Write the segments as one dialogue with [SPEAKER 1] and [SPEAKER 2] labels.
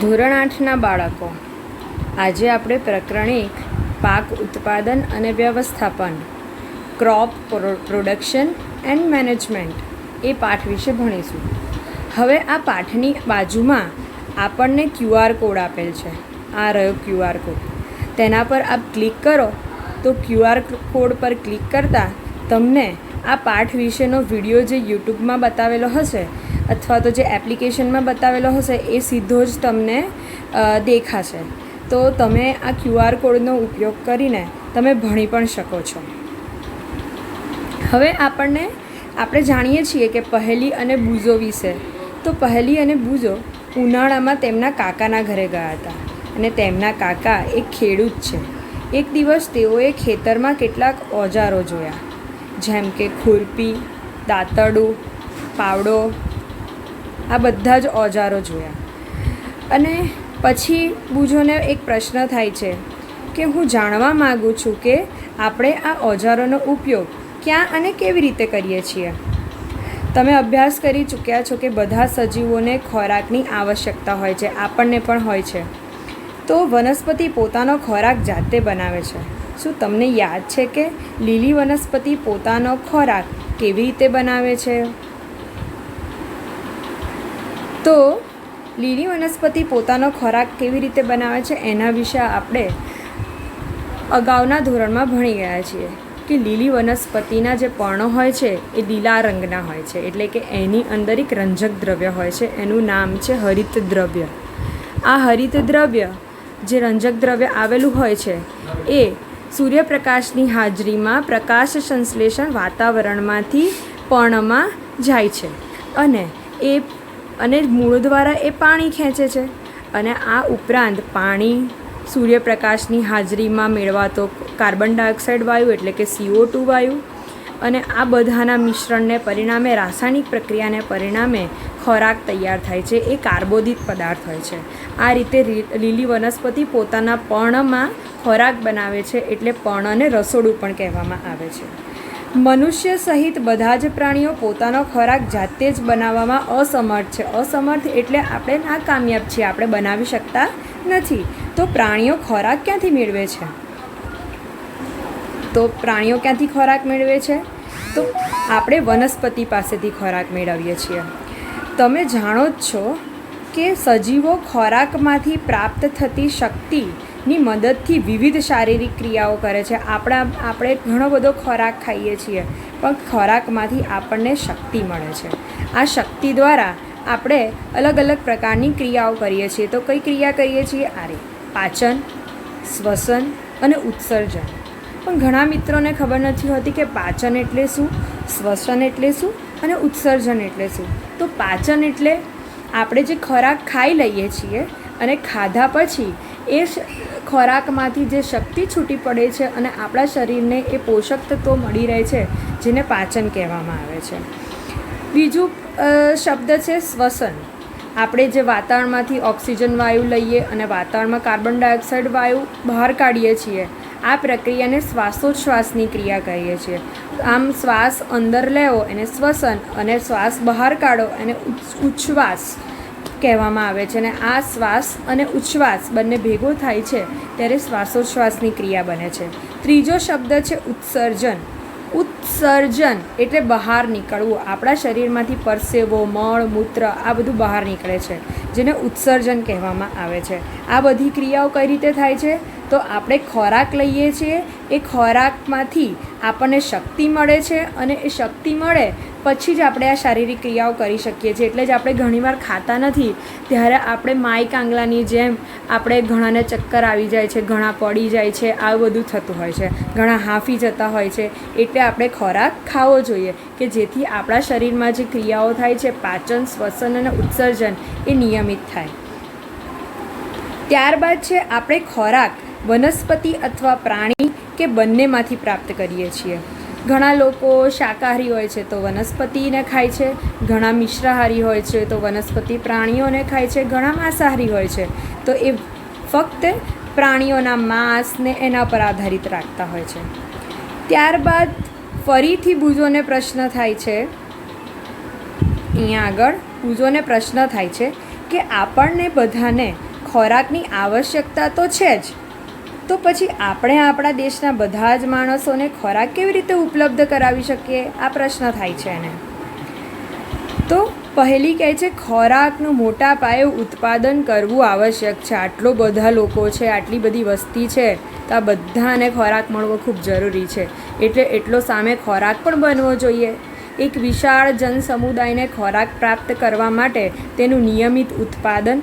[SPEAKER 1] ધોરણ 8ના બાળકો, આજે આપણે પ્રકરણ 1 પાક ઉત્પાદન અને વ્યવસ્થાપન ક્રોપ પ્રોડક્શન એન્ડ મેનેજમેન્ટ એ પાઠ વિશે ભણીશું. હવે આ પાઠની બાજુમાં આપણને QR કોડ આપેલ છે. આ રહ્યો QR કોડ. તેના પર આપ ક્લિક કરો તો QR કોડ પર ક્લિક કરતાં તમને આ પાઠ વિશેનો વિડીયો જે યુટ્યુબમાં બતાવેલો હશે અથવા તો જે એપ્લિકેશનમાં બતાવેલો હશે એ સીધો જ તમને દેખાશે. તો તમે આ QR કોડનો ઉપયોગ કરીને તમે ભણી પણ શકો છો. હવે આપણે જાણીએ છીએ કે પહેલી અને બૂઝો વિશે. તો પહેલી અને બૂઝો ઉનાળામાં તેમના કાકાના ઘરે ગયા હતા અને તેમના કાકા એક ખેડૂત છે. એક દિવસ તેઓએ ખેતરમાં કેટલાક ઓજારો જોયા, જેમ કે ખુરપી, દાંતરડું, પાવડો, આ બધા જ ઓજારો જોયા. અને પછી બૂઝોને એક પ્રશ્ન થાય છે કે હું જાણવા માગું છું કે આપણે આ ઓજારોનો ઉપયોગ ક્યાં અને કેવી રીતે કરીએ છીએ. તમે અભ્યાસ કરી ચૂક્યા છો કે બધા સજીવોને ખોરાકની આવશ્યકતા હોય છે, આપણને પણ હોય છે. તો વનસ્પતિ પોતાનો ખોરાક જાતે બનાવે છે. શું તમને યાદ છે કે લીલી વનસ્પતિ પોતાનો ખોરાક કેવી રીતે બનાવે છે? તો લીલી વનસ્પતિ પોતાનો ખોરાક કેવી રીતે બનાવે છે એના વિશે આપણે અગાઉના ધોરણમાં ભણી ગયા છીએ કે લીલી વનસ્પતિના જે પર્ણો હોય છે એ લીલા રંગના હોય છે, એટલે કે એની અંદર એક રંજક દ્રવ્ય હોય છે. એનું નામ છે હરિત દ્રવ્ય. આ હરિત દ્રવ્ય જે રંજક દ્રવ્ય આવેલું હોય છે એ સૂર્યપ્રકાશની હાજરીમાં પ્રકાશ સંશ્લેષણ વાતાવરણમાંથી પર્ણમાં જાય છે અને મૂળ દ્વારા એ પાણી ખેંચે છે. અને આ ઉપરાંત પાણી, સૂર્યપ્રકાશની હાજરીમાં મેળવાતો કાર્બન ડાયોક્સાઇડ વાયુ એટલે કે CO2 વાયુ અને આ બધાના મિશ્રણને પરિણામે રાસાયણિક પ્રક્રિયાને પરિણામે ખોરાક તૈયાર થાય છે. એ કાર્બોદિત પદાર્થ હોય છે. આ રીતે લીલી વનસ્પતિ પોતાના પર્ણમાં ખોરાક બનાવે છે, એટલે પર્ણને રસોડું પણ કહેવામાં આવે છે. મનુષ્ય સહિત બધા જ પ્રાણીઓ પોતાનો ખોરાક જાતે જ બનાવવામાં અસમર્થ છે. અસમર્થ એટલે આપણે નાકામયાબ છીએ, આપણે બનાવી શકતા નથી. તો પ્રાણીઓ ખોરાક ક્યાંથી મેળવે છે? તો પ્રાણીઓ ક્યાંથી ખોરાક મેળવે છે? તો આપણે વનસ્પતિ પાસેથી ખોરાક મેળવીએ છીએ. તમે જાણો જ છો કે સજીવો ખોરાકમાંથી પ્રાપ્ત થતી શક્તિની મદદથી વિવિધ શારીરિક ક્રિયાઓ કરે છે. આપણે ઘણો બધો ખોરાક ખાઈએ છીએ પણ ખોરાકમાંથી આપણને શક્તિ મળે છે. આ શક્તિ દ્વારા આપણે અલગ અલગ પ્રકારની ક્રિયાઓ કરીએ છીએ. તો કઈ ક્રિયા કરીએ છીએ? પાચન, શ્વસન અને ઉત્સર્જન. પણ ઘણા મિત્રોને ખબર નથી હોતી કે પાચન એટલે શું, શ્વસન એટલે શું અને ઉત્સર્જન એટલે શું. તો પાચન એટલે આપણે જે ખોરાક ખાઈ લઈએ છીએ અને ખાધા પછી એ ખોરાકમાંથી જે શક્તિ છૂટી પડે છે અને આપણા શરીરને એ પોષક તત્વો મળી રહે છે, જેને પાચન કહેવામાં આવે છે. બીજું શબ્દ છે શ્વસન. આપણે જે વાતાવરણમાંથી ઓક્સિજન વાયુ લઈએ અને વાતાવરણમાં કાર્બન ડાયોક્સાઇડ વાયુ બહાર કાઢીએ છીએ, આ પ્રક્રિયાને શ્વાસોચ્છ્વાસની ક્રિયા કહીએ છીએ. આમ શ્વાસ અંદર લેવો એને શ્વસન અને શ્વાસ બહાર કાઢો એને ઉચ્છ્વાસ કહેવામાં આવે છે. અને આ શ્વાસ અને ઉચ્છ્વાસ બંને ભેગો થાય છે ત્યારે શ્વાસોચ્છ્વાસની ક્રિયા બને છે. ત્રીજો શબ્દ છે ઉત્સર્જન. ઉત્સર્જન એટલે બહાર નીકળવું. આપણા શરીરમાંથી પરસેવો, મળ, મૂત્ર આ બધું બહાર નીકળે છે, જેને ઉત્સર્જન કહેવામાં આવે છે. આ બધી ક્રિયાઓ કઈ રીતે થાય છે? તો આપણે ખોરાક લઈએ છીએ, એ ખોરાકમાંથી આપણને શક્તિ મળે છે અને એ શક્તિ મળે પછી જ આપણે આ શારીરિક ક્રિયાઓ કરી શકીએ છીએ. એટલે જ આપણે ઘણીવાર ખાતા નથી ત્યારે આપણે માય કાંગલાની જેમ આપણે ઘણાને ચક્કર આવી જાય છે, ઘણા પડી જાય છે, આવું બધું થતું હોય છે, ઘણા હાંફી જતા હોય છે. એટલે આપણે ખોરાક ખાવો જોઈએ કે જેથી આપણા શરીરમાં જે ક્રિયાઓ થાય છે પાચન, શ્વસન અને ઉત્સર્જન એ નિયમિત થાય. ત્યારબાદ છે આપણે ખોરાક વનસ્પતિ અથવા પ્રાણી કે બંનેમાંથી પ્રાપ્ત કરીએ છીએ. ઘણા લોકો શાકાહારી હોય છે તો વનસ્પતિને ખાય છે, ઘણા મિશ્રાહારી હોય છે તો વનસ્પતિ પ્રાણીઓને ખાય છે, ઘણા માંસાહારી હોય છે તો એ ફક્ત પ્રાણીઓના માંસને એના પર આધારિત રાખતા હોય છે. ત્યારબાદ ફરીથી બૂઝોને પ્રશ્ન થાય છે, અહીંયા આગળ બૂઝોને પ્રશ્ન થાય છે કે આપણને બધાને ખોરાકની આવશ્યકતા તો છે જ, તો પછી આપણે આપણા દેશના બધા જ માણસોને ખોરાક કેવી રીતે ઉપલબ્ધ કરાવી શકીએ? આ પ્રશ્ન થાય છે એને. તો પહેલી કહે છે ખોરાકનું મોટા પાયે ઉત્પાદન કરવું આવશ્યક છે. આટલો બધા લોકો છે, આટલી બધી વસ્તી છે, તો આ બધાને ખોરાક મળવો ખૂબ જરૂરી છે. એટલે એટલો સામે ખોરાક પણ બનવો જોઈએ. એક વિશાળ જનસમુદાયને ખોરાક પ્રાપ્ત કરવા માટે તેનું નિયમિત ઉત્પાદન,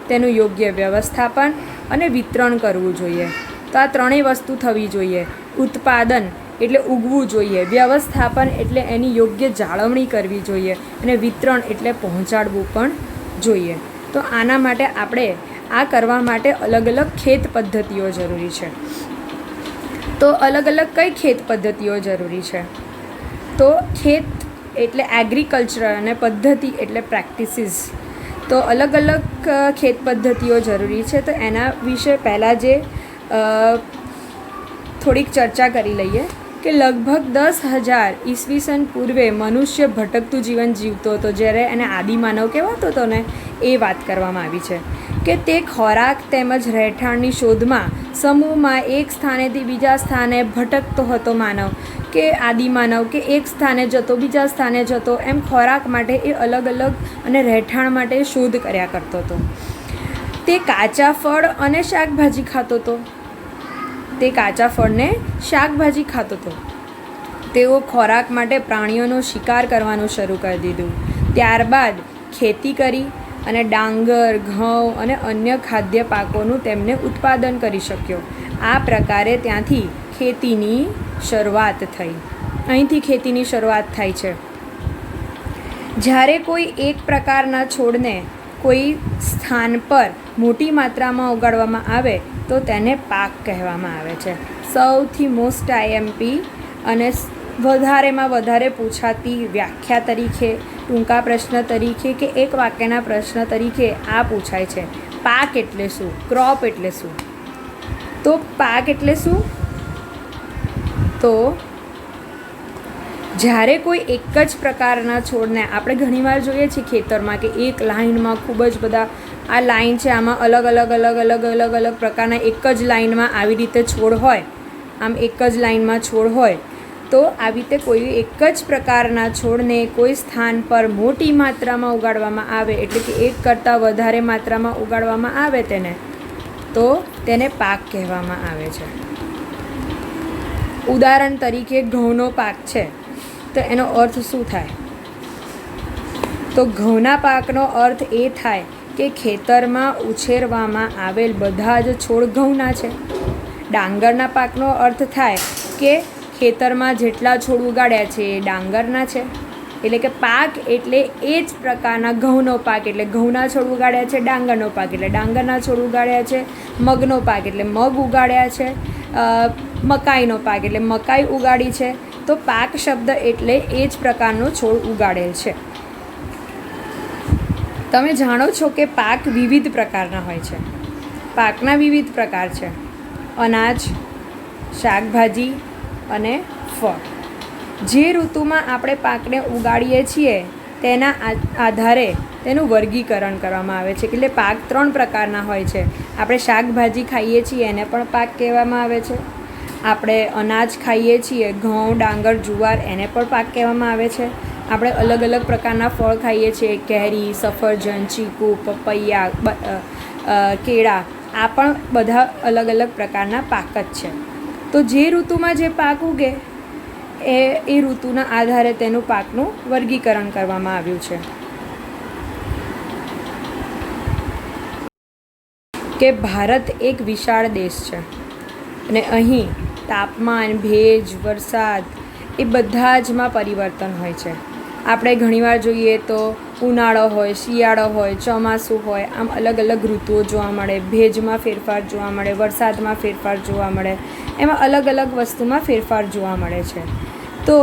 [SPEAKER 1] તેનું યોગ્ય વ્યવસ્થાપન અને વિતરણ કરવું જોઈએ. તો આ ત્રણેય વસ્તુ થવી જોઈએ. ઉત્પાદન એટલે ઉગવું જોઈએ, વ્યવસ્થાપન એટલે એની યોગ્ય જાળવણી કરવી જોઈએ, અને વિતરણ એટલે પહોંચાડવું પણ જોઈએ. તો આના માટે આપણે આ કરવા માટે અલગ અલગ ખેત પદ્ધતિઓ જરૂરી છે. તો અલગ અલગ કઈ ખેત પદ્ધતિઓ જરૂરી છે? તો ખેત એટલે એગ્રીકલ્ચર અને પદ્ધતિ એટલે પ્રેક્ટિસીસ. તો અલગ અલગ ખેત પદ્ધતિઓ જરૂરી છે. તો એના વિશે પહેલાં જે થોડીક ચર્ચા કરી લઈએ કે લગભગ 10,000 ઈસવીસન પૂર્વે મનુષ્ય ભટકતું જીવન જીવતો હતો. જ્યારે એને આદિમાનવ કહેવાતો હતો ને, એ વાત કરવામાં આવી છે કે તે ખોરાક તેમજ રહેઠાણની શોધમાં સમૂહમાં એક સ્થાનેથી બીજા સ્થાને ભટકતો હતો માનવ, કે આદિમાનવ, કે એક સ્થાને જતો બીજા સ્થાને જતો, એમ ખોરાક માટે એ અલગ અલગ અને રહેઠાણ માટે શોધ કર્યા કરતો હતો. તે કાચા ફળ અને શાકભાજી ખાતો હતો. તે કાચા ફળને શાકભાજી ખાતો હતો. તેઓ ખોરાક માટે પ્રાણીઓનો શિકાર કરવાનું શરૂ કરી દીધું. ત્યારબાદ ખેતી કરી અને ડાંગર, ઘઉં અને અન્ય ખાદ્ય પાકોનું તેમને ઉત્પાદન કરી શક્યો. આ પ્રકારે ત્યાંથી ખેતીની શરૂઆત થઈ. અહીંથી ખેતીની શરૂઆત થાય છે. જ્યારે કોઈ એક પ્રકારના છોડને કોઈ સ્થાન પર મોટી માત્રામાં ઉગાડવામાં આવે તો તેને પાક કહેવામાં આવે છે. સૌથી મોસ્ટ આઈએમપી અને વધારેમાં વધારે પૂછાતી વ્યાખ્યા તરીકે, ટૂંકા પ્રશ્ન તરીકે કે એક વાક્યના પ્રશ્ન તરીકે આ પૂછાય છે. પાક એટલે શું? ક્રોપ એટલે શું? તો પાક એટલે શું? તો જ્યારે કોઈ એક જ પ્રકારના છોડને, આપણે ઘણીવાર જોઈએ છીએ ખેતરમાં કે એક લાઇનમાં ખૂબ જ બધા, આ લાઇન છે, આમાં અલગ અલગ અલગ અલગ અલગ અલગ પ્રકારના એક જ લાઇનમાં આવી રીતે છોડ હોય, આમ એક જ લાઇનમાં છોડ હોય. તો આવી રીતે કોઈ એક જ પ્રકારના છોડને કોઈ સ્થાન પર મોટી માત્રામાં ઉગાડવામાં આવે, એટલે કે એક કરતાં વધારે માત્રામાં ઉગાડવામાં આવે તો તેને પાક કહેવામાં આવે છે. ઉદાહરણ તરીકે ઘઉંનો પાક છે, તો એનો અર્થ શું થાય? તો ઘઉંના પાકનો અર્થ એ થાય કે ખેતરમાં ઉછેરવામાં આવેલ બધા જ છોડ ઘઉંના છે. ડાંગરના પાકનો અર્થ થાય કે ખેતરમાં જેટલા છોડ ઉગાડ્યા છે એ ડાંગરના છે. એટલે કે પાક એટલે એ જ પ્રકારના, ઘઉંનો પાક એટલે ઘઉંના છોડ ઉગાડ્યા છે, ડાંગરનો પાક એટલે ડાંગરના છોડ ઉગાડ્યા છે, મગનો પાક એટલે મગ ઉગાડ્યા છે, મકાઈનો પાક એટલે મકાઈ ઉગાડી છે. તો પાક શબ્દ એટલે એ જ પ્રકારનો છોડ ઉગાડેલ છે. તમે જાણો છો કે પાક વિવિધ પ્રકારના હોય છે. પાકના વિવિધ પ્રકાર છે: અનાજ, શાકભાજી અને ફળ. જે ઋતુમાં આપણે પાકને ઉગાડીએ છીએ તેના આધારે તેનું વર્ગીકરણ કરવામાં આવે છે. એટલે પાક 3 પ્રકારના હોય છે. આપણે શાકભાજી ખાઈએ છીએ એને પણ પાક કહેવામાં આવે છે. આપણે અનાજ ખાઈએ છીએ, ઘઉં, ડાંગર, જુવાર, એને પણ પાક કહેવામાં આવે છે. આપણે અલગ અલગ પ્રકારના ફળ ખાઈએ છીએ, કેરી, સફરજન, ચીકુ, પપૈયા, કેળા, આ પણ બધા અલગ અલગ પ્રકારના પાક જ છે. તો જે ઋતુમાં જે પાક ઉગે એ ઋતુના આધારે તેનું પાકનું વર્ગીકરણ કરવામાં આવ્યું છે. કે ભારત એક વિશાળ દેશ છે અને અહીં તાપમાન, ભેજ, વરસાદ એ બધા જમાં પરિવર્તન હોય છે. આપણે ઘણીવાર જોઈએ તો ઉનાળો હોય, શિયાળો હોય, ચોમાસું હોય, આમ અલગ અલગ ઋતુઓ જોવા મળે. ભેજમાં ફેરફાર જોવા મળે, વરસાદમાં ફેરફાર જોવા મળે, એમાં અલગ અલગ વસ્તુમાં ફેરફાર જોવા મળે છે. તો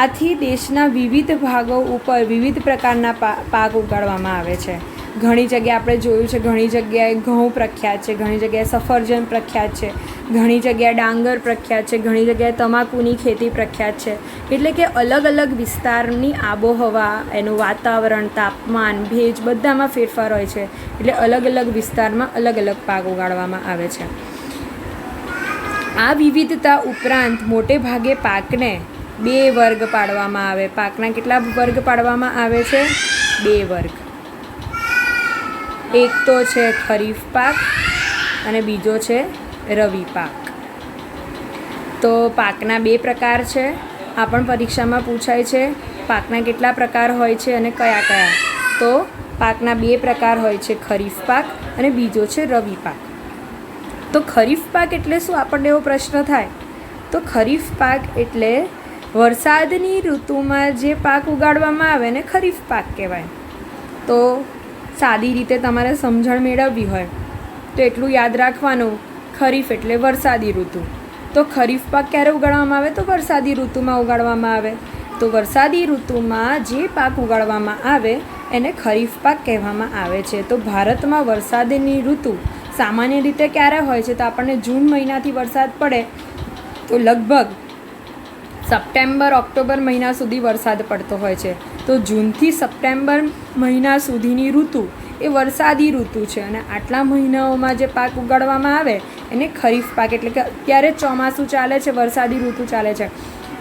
[SPEAKER 1] આથી દેશના વિવિધ ભાગો ઉપર વિવિધ પ્રકારના પાક ઉગાડવામાં આવે છે. ઘણી જગ્યાએ આપણે જોયું છે, ઘણી જગ્યાએ ઘઉં પ્રખ્યાત છે, ઘણી જગ્યાએ સફરજન પ્રખ્યાત છે, ઘણી જગ્યાએ ડાંગર પ્રખ્યાત છે, ઘણી જગ્યાએ તમાકુની ખેતી પ્રખ્યાત છે. એટલે કે અલગ અલગ વિસ્તારની આબોહવા, એનું વાતાવરણ, તાપમાન, ભેજ બધામાં ફેરફાર હોય છે. એટલે અલગ અલગ વિસ્તારમાં અલગ અલગ પાક ઉગાડવામાં આવે છે. આ વિવિધતા ઉપરાંત મોટે ભાગે પાકને 2 વર્ગ પાડવામાં આવે. પાકના કેટલા વર્ગ પાડવામાં આવે છે? 2 વર્ગ. એક તો છે ખરીફ પાક અને બીજો છે રવિ પાક. તો પાકના 2 પ્રકાર છે. આ પણ પરીક્ષામાં પૂછાય છે. પાકના કેટલા પ્રકાર હોય છે અને કયા કયા? તો પાકના 2 પ્રકાર હોય છે, ખરીફ પાક અને બીજો છે રવિ પાક. તો ખરીફ પાક એટલે શું? આપણને એવો પ્રશ્ન થાય. તો ખરીફ પાક એટલે વરસાદની ઋતુમાં જે પાક ઉગાડવામાં આવે ને ખરીફ પાક કહેવાય. તો સાદી રીતે તમારે સમજણ મેળવવી હોય તો એટલું યાદ રાખવાનું, ખરીફ એટલે વરસાદી ઋતુ. તો ખરીફ પાક ક્યારે ઉગાડવામાં આવે? તો વરસાદી ઋતુમાં ઉગાડવામાં આવે. તો વરસાદી ઋતુમાં જે પાક ઉગાડવામાં આવે એને ખરીફ પાક કહેવામાં આવે છે. તો ભારતમાં વરસાદની ઋતુ સામાન્ય રીતે ક્યારે હોય છે? તો આપણને જૂન મહિનાથી વરસાદ પડે તો લગભગ સપ્ટેમ્બર ઓક્ટોબર મહિના સુધી વરસાદ પડતો હોય છે. તો જૂનથી સપ્ટેમ્બર મહિના સુધીની ઋતુ એ વરસાદી ઋતુ છે. અને આટલા મહિનાઓમાં જે પાક ઉગાડવામાં આવે એને ખરીફ પાક, એટલે કે અત્યારે ચોમાસું ચાલે છે, વરસાદી ઋતુ ચાલે છે,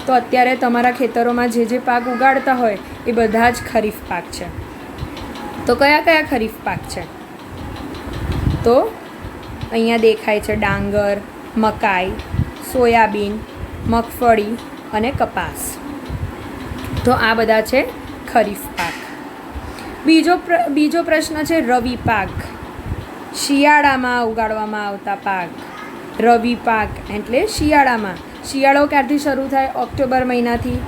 [SPEAKER 1] તો અત્યારે તમારા ખેતરોમાં જે પાક ઉગાડતા હોય એ બધા જ ખરીફ પાક છે. તો કયા કયા ખરીફ પાક છે? તો અહીંયા દેખાય છે ડાંગર, મકાઈ, સોયાબીન, મગફળી અને કપાસ. તો આ બધા છે ખરીફ પાક. બીજો પ્રશ્ન છે રવિ પાક. શિયાળામાં ઉગાડવામાં આવતા પાક. રવિ પાક એટલે શિયાળામાં. શિયાળો ક્યારથી શરૂ થાય? ઓક્ટોબર મહિનાથી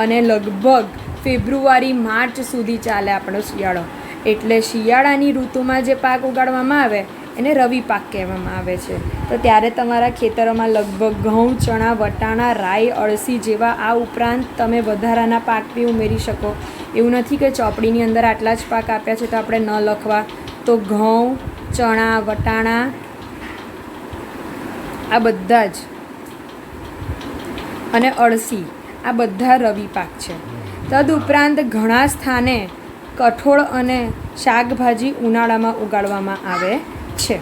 [SPEAKER 1] અને લગભગ ફેબ્રુઆરી માર્ચ સુધી ચાલે આપણો શિયાળો. એટલે શિયાળાની ઋતુમાં જે પાક ઉગાડવામાં આવે એને રવિ પાક કહેવામાં આવે છે. તો ત્યારે તમારા ખેતરોમાં લગભગ ઘઉં, ચણા, વટાણા, રાઈ, અળસી જેવા આ ઉપરાંત તમે વધારાના પાક બી ઉમેરી શકો. એવું નથી કે ચોપડીની અંદર આટલા જ પાક આપ્યા છે તો આપણે ન લખવા. તો ઘઉં, ચણા, વટાણા આ બધા જ અને અળસી આ બધા રવિ પાક છે. તદુપરાંત ઘણા સ્થાને કઠોળ અને શાકભાજી ઉનાળામાં ઉગાડવામાં આવે છે.